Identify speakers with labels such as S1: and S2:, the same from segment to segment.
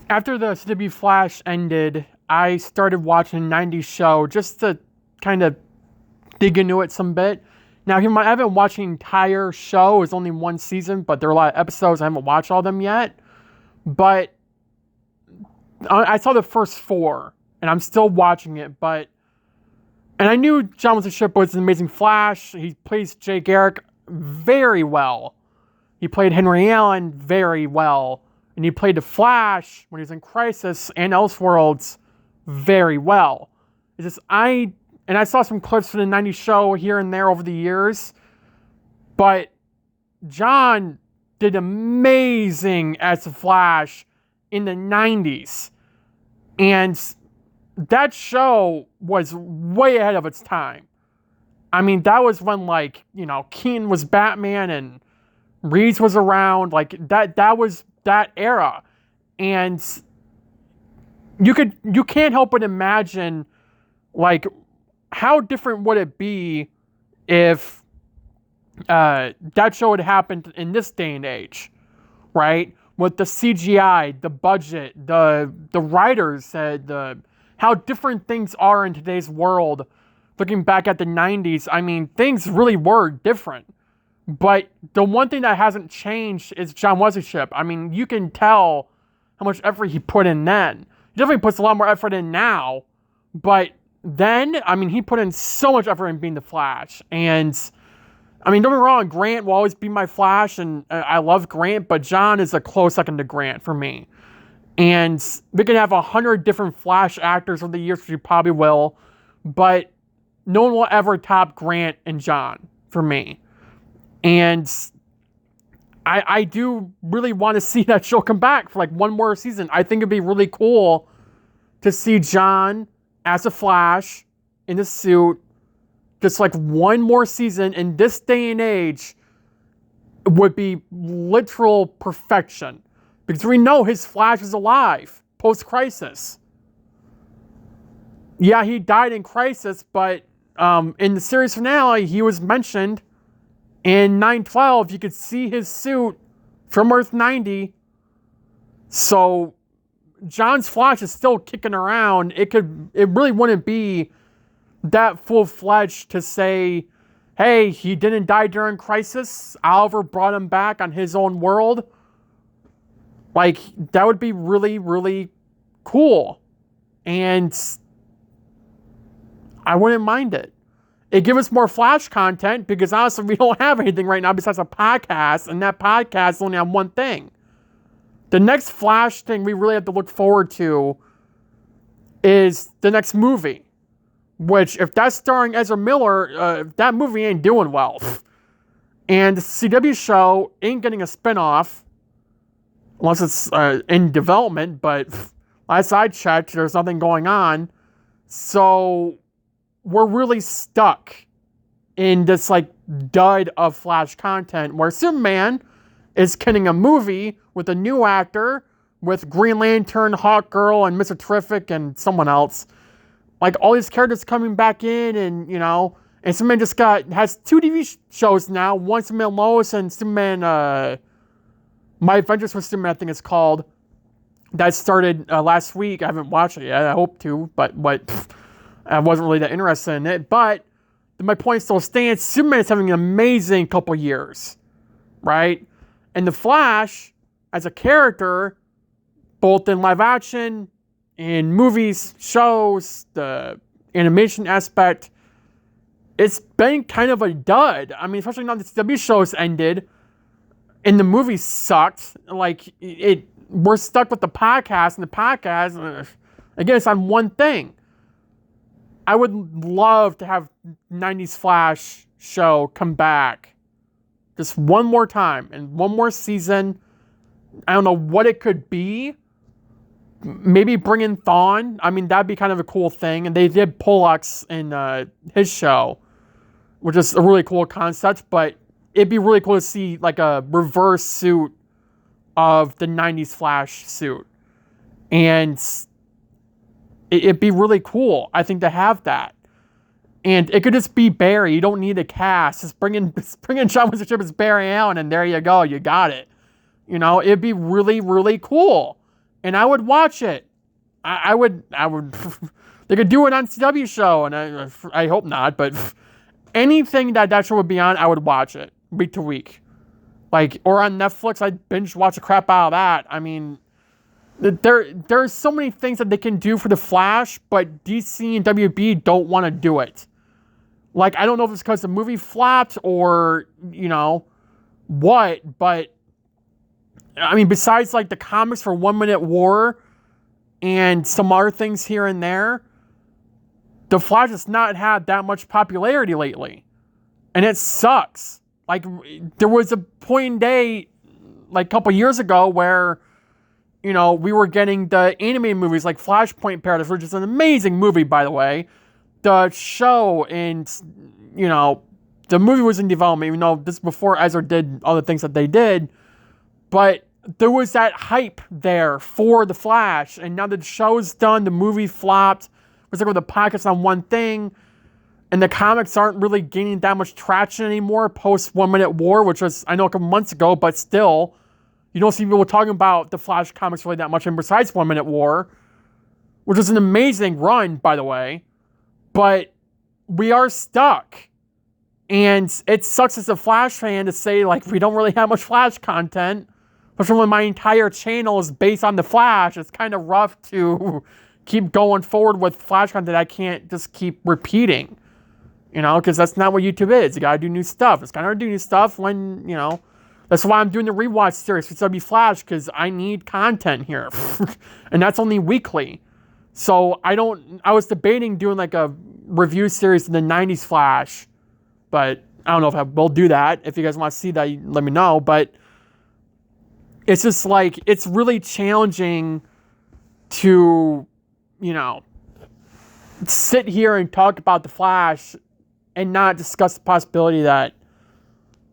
S1: After the CW Flash ended, I started watching a 90s show just to kind of dig into it some bit. Now, I haven't watched the entire show. It's only one season, but there are a lot of episodes. I haven't watched all of them yet. But I saw the first 4, and I'm still watching it. And I knew John Wintership was an amazing Flash. He plays Jay Garrick very well. He played Henry Allen very well. And he played the Flash when he was in Crisis and Elseworlds very well. It's just, I saw some clips from the 90s show here and there over the years. But John did amazing as the Flash in the 90s. And that show was way ahead of its time. I mean, that was when, Keaton was Batman and Reeves was around. That was that era. And you can't help but imagine, how different would it be if that show had happened in this day and age, right? With the CGI, the budget, the writers, how different things are in today's world. Looking back at the 90s, I mean, things really were different. But the one thing that hasn't changed is John Wintership. I mean, you can tell how much effort he put in then. He definitely puts a lot more effort in now. But then, I mean, he put in so much effort in being the Flash. And, I mean, don't get me wrong, Grant will always be my Flash, and I love Grant, but John is a close second to Grant for me. And we can have 100 different Flash actors over the years, which we probably will, but no one will ever top Grant and John for me. And I do really want to see that show come back for one more season. I think it'd be really cool to see John as a Flash in the suit, just one more season in this day and age would be literal perfection. Because we know his Flash is alive post-Crisis. Yeah, he died in Crisis, but in the series finale, he was mentioned. In 9/12, you could see his suit from Earth 90. So John's Flash is still kicking around. It really wouldn't be that full-fledged to say, hey, he didn't die during Crisis. Oliver brought him back on his own world. That would be really, really cool. And I wouldn't mind it. It gives us more Flash content because honestly, we don't have anything right now besides a podcast, and that podcast is only on one thing. The next Flash thing we really have to look forward to is the next movie, which, if that's starring Ezra Miller, that movie ain't doing well. And the CW show ain't getting a spinoff, unless it's in development, but last I checked, there's nothing going on. So we're really stuck in this dud of Flash content where Superman is getting a movie with a new actor, with Green Lantern, Hawkgirl, and Mr. Terrific, and someone else. All these characters coming back in, and and Superman has 2 TV shows now. One, Superman Lois, and Superman, My Adventures with Superman, I think it's called. That started last week. I haven't watched it yet. I hope to, but I wasn't really that interested in it. But my point still stands. Superman is having an amazing couple years, right? And the Flash, as a character, both in live action, in movies, shows, the animation aspect, it's been kind of a dud. I mean, especially now that the CW shows ended, and the movie sucked. We're stuck with the podcast, and the podcast, again, it's on one thing. I would love to have 90s Flash show come back just one more time and one more season. I don't know what it could be. Maybe bring in Thawne. I mean, that'd be kind of a cool thing. And they did Pollux in his show, which is a really cool concept. But it'd be really cool to see a reverse suit of the 90s Flash suit. And it'd be really cool, I think, to have that. And it could just be Barry. You don't need a cast. Just bring in John Wintership as Barry Allen, and there you go. You got it. It'd be really, really cool. and I would watch it. I would. They could do it on CW show, and I hope not, but anything that show would be on, I would watch it week to week. Like, or on Netflix, I'd binge watch the crap out of that. I mean, there's so many things that they can do for the Flash, but DC and WB don't want to do it. Like, I don't know if it's because the movie flopped or, what, but I mean, besides like the comics for 1 Minute War and some other things here and there, the Flash has not had that much popularity lately. And it sucks. Like, there was a point in day, like a couple years ago, where, we were getting the animated movies like Flashpoint Paradise, which is an amazing movie, by the way. The show and, the movie was in development, even though this is before Ezra did all the things that they did. But there was that hype there for the Flash. And now that the show's done, the movie flopped. It's like with the pockets on one thing. And the comics aren't really gaining that much traction anymore post 1 Minute War, which was, I know, a couple months ago, but still, you don't see people talking about the Flash comics really that much. And besides 1 Minute War, which was an amazing run, by the way, but we are stuck. And it sucks as a Flash fan to say, like, we don't really have much Flash content, but when my entire channel is based on the Flash, it's kind of rough to keep going forward with Flash content I can't just keep repeating. Because that's not what YouTube is. You gotta do new stuff. It's kind of hard to do new stuff when, that's why I'm doing the rewatch series for CW Flash, because I need content here. And that's only weekly. So I was debating doing like a review series of the 90's Flash, but I don't know if I will do that. If you guys want to see that, let me know. But it's just like, it's really challenging to, sit here and talk about the Flash and not discuss the possibility that,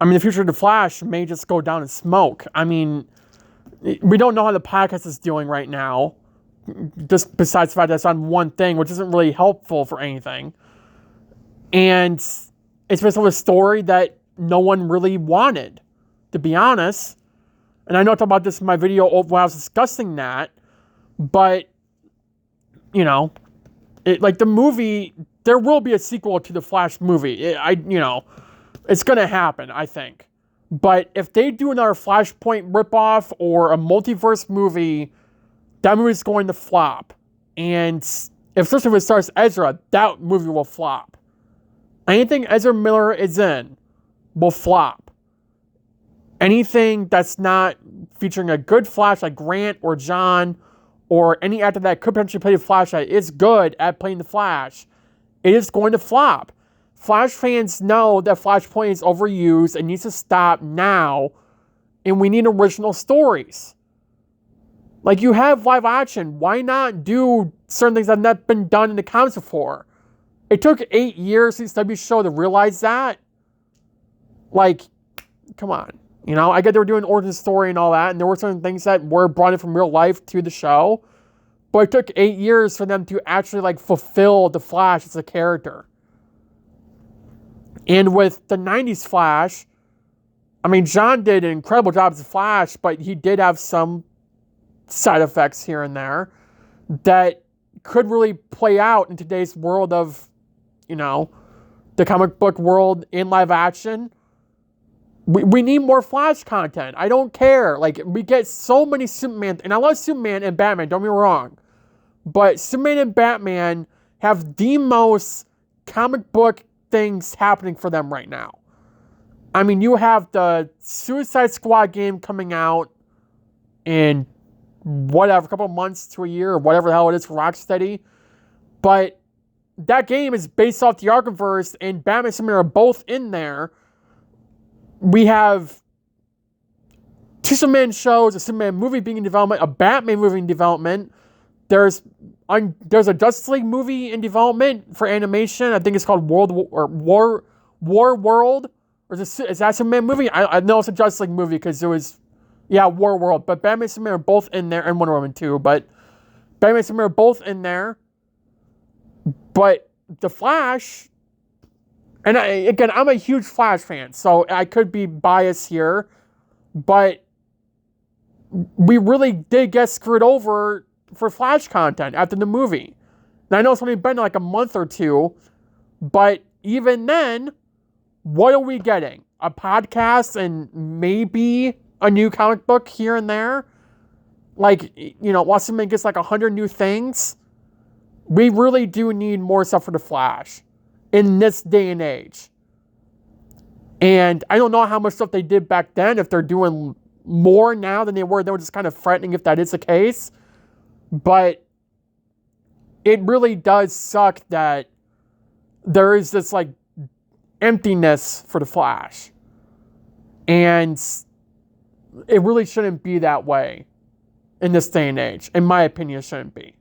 S1: the future of the Flash may just go down in smoke. I mean, we don't know how the podcast is doing right now, just besides the fact that it's on one thing, which isn't really helpful for anything. And it's based on a story that no one really wanted, to be honest. And I know I talked about this in my video when I was discussing that, but, like the movie, there will be a sequel to the Flash movie. It's going to happen, I think. But if they do another Flashpoint ripoff or a multiverse movie, that movie's going to flop. And especially if it stars Ezra, that movie will flop. Anything Ezra Miller is in will flop. Anything that's not featuring a good Flash like Rant or John or any actor that could potentially play the Flash that is good at playing the Flash, it is going to flop. Flash fans know that Flashpoint is overused and needs to stop now, and we need original stories. Like, you have live action. Why not do certain things that have not been done in the comics before? It took 8 years since W show to realize that. Like, come on. I get they were doing origin story and all that, and there were certain things that were brought in from real life to the show, but it took 8 years for them to actually, like, fulfill the Flash as a character. And with the 90's Flash, John did an incredible job as a Flash, but he did have some side effects here and there that could really play out in today's world of, the comic book world in live action. We need more Flash content. I don't care. Like, we get so many Superman, and I love Superman and Batman, don't get me wrong. But Superman and Batman have the most comic book things happening for them right now. You have the Suicide Squad game coming out in whatever, a couple of months to a year, or whatever the hell it is for Rocksteady. But that game is based off the Arrowverse, and Batman and Superman are both in there. We have 2 Superman shows, a Superman movie being in development, a Batman movie in development. There's a Justice League movie in development for animation. I think it's called War World. Or is that a Superman movie? I know it's a Justice League movie because it was, War World. But Batman and Superman are both in there, and Wonder Woman too. But Batman and Superman are both in there. But the Flash, and I'm a huge Flash fan, so I could be biased here, but we really did get screwed over for Flash content after the movie. And I know it's only been like a month or two, but even then, what are we getting? A podcast and maybe a new comic book here and there? Like, you know, while somebody gets like 100 new things, we really do need more stuff for the Flash in this day and age. And I don't know how much stuff they did back then, if they're doing more now than they were just kind of threatening if that is the case. But it really does suck that there is this like emptiness for the Flash. And it really shouldn't be that way in this day and age. In my opinion, it shouldn't be.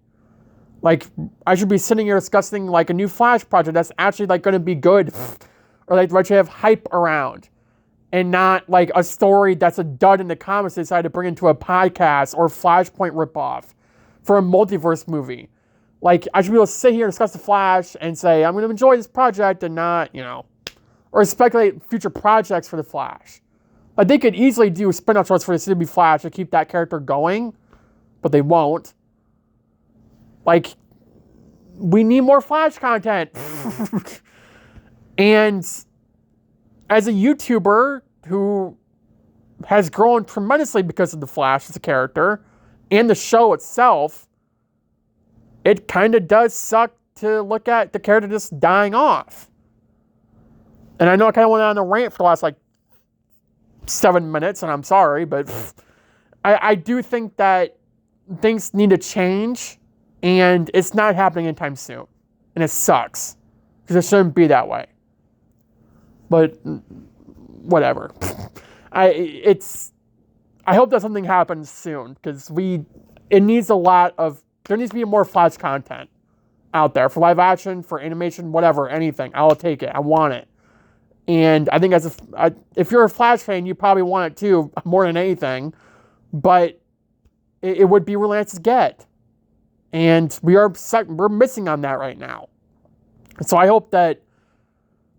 S1: Like, I should be sitting here discussing like a new Flash project that's actually like going to be good, or like actually have hype around, and not like a story that's a dud in the comics they decided to bring into a podcast or Flashpoint ripoff for a multiverse movie. Like, I should be able to sit here and discuss the Flash and say, I'm going to enjoy this project and not, you know, or speculate future projects for the Flash. Like, they could easily do spin-off shows for the CW Flash to keep that character going, but they won't. Like, we need more Flash content. And as a YouTuber who has grown tremendously because of the Flash as a character and the show itself, it kind of does suck to look at the character just dying off. And I know I kind of went on a rant for the last like 7 minutes, and I'm sorry, but I do think that things need to change, and it's not happening anytime soon. And it sucks, because it shouldn't be that way. But whatever. I hope that something happens soon, because there needs to be more Flash content out there for live action, for animation, whatever, anything. I'll take it. I want it. And I think if you're a Flash fan, you probably want it too, more than anything. But it would be really nice to get. And we're missing on that right now. So I hope that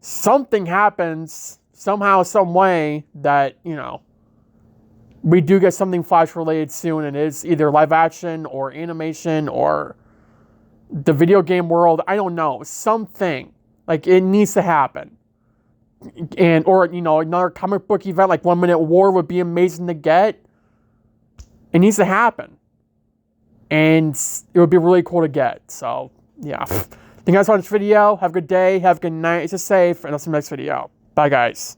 S1: something happens somehow, some way, that, you know, we do get something Flash related soon, and it's either live action or animation or the video game world. I don't know. Something. Like, it needs to happen. Or, you know, another comic book event like 1 Minute War would be amazing to get. It needs to happen. And it would be really cool to get. So, yeah. Thank you guys for watching this video. Have a good day. Have a good night. Stay safe. And I'll see you in the next video. Bye, guys.